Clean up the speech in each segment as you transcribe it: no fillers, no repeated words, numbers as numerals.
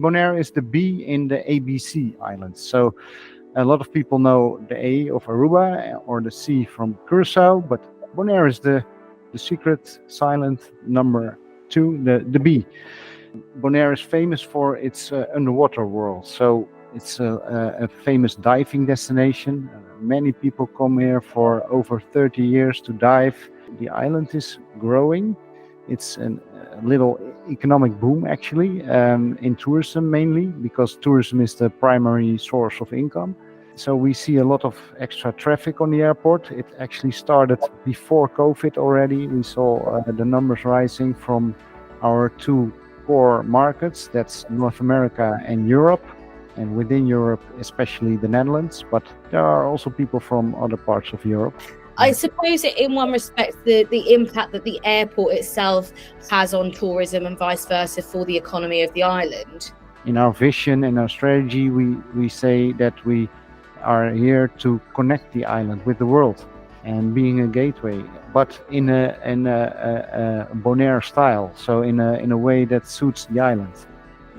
Bonaire is the B in the ABC Islands. So a lot of people know the A of Aruba or the C from Curacao, but Bonaire is the secret silent number 2, the B. Bonaire is famous for its underwater world. So it's a famous diving destination. Many people come here for over 30 years to dive. The island is growing. It's a little economic boom actually, in tourism mainly, because tourism is the primary source of income. So we see a lot of extra traffic on the airport. It actually started before COVID already. We saw the numbers rising from our 2 core markets, that's North America and Europe, and within Europe, especially the Netherlands, but there are also people from other parts of Europe. I suppose in one respect, the impact that the airport itself has on tourism and vice versa for the economy of the island. In our vision and our strategy, we say that we are here to connect the island with the world and being a gateway, but in a Bonaire style, so in a way that suits the island.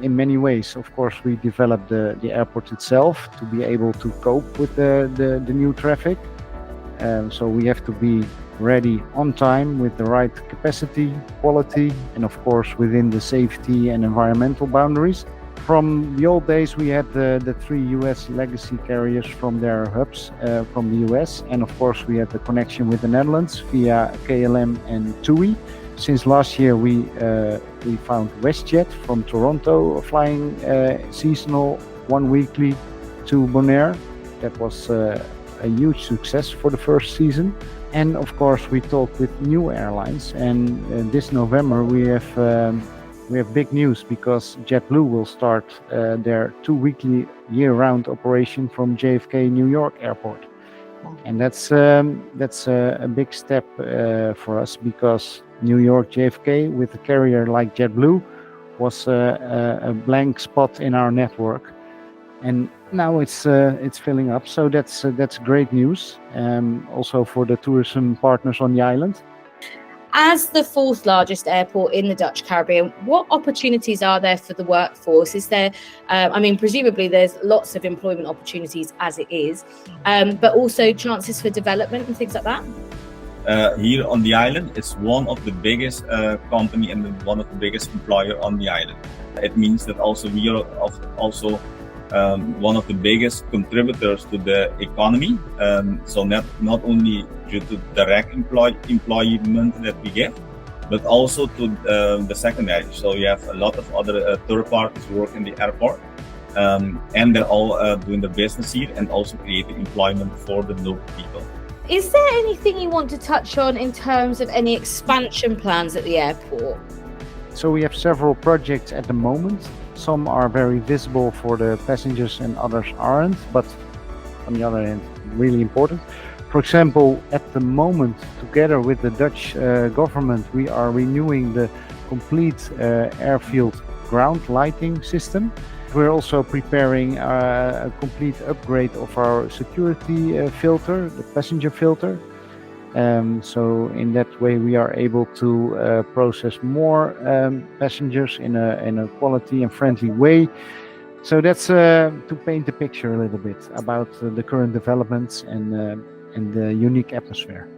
In many ways, of course, we developed the airport itself to be able to cope with the new traffic. So we have to be ready on time with the right capacity, quality, and of course within the safety and environmental boundaries. From the old days, we had the 3 US legacy carriers from their hubs from the US, and of course we had the connection with the Netherlands via KLM and TUI. Since last year, we found WestJet from Toronto flying seasonal 1 weekly to Bonaire. That was a huge success for the first season. And of course, we talked with new airlines. And this November, we have big news because JetBlue will start their 2 weekly year-round operation from JFK New York Airport. And that's a big step for us, because New York JFK with a carrier like JetBlue was a blank spot in our network, and now it's filling up. So that's great news, also for the tourism partners on the island. As the 4th largest airport in the Dutch Caribbean, what opportunities are there for the workforce? Is there, presumably there's lots of employment opportunities as it is, but also chances for development and things like that? Here on the island, it's one of the biggest company and one of the biggest employer on the island. It means that also we are also one of the biggest contributors to the economy. So not only due to direct employment that we get, but also to the secondary. So you have a lot of other third parties who work in the airport, and they're all doing the business here and also creating employment for the local people. Is there anything you want to touch on in terms of any expansion plans at the airport? So we have several projects at the moment. Some are very visible for the passengers and others aren't, but on the other hand, really important. For example, at the moment, together with the Dutch government, we are renewing the complete airfield ground lighting system. We're also preparing a complete upgrade of our security filter, the passenger filter. So in that way, we are able to process more passengers in a quality and friendly way. So that's to paint the picture a little bit about the current developments and the unique atmosphere.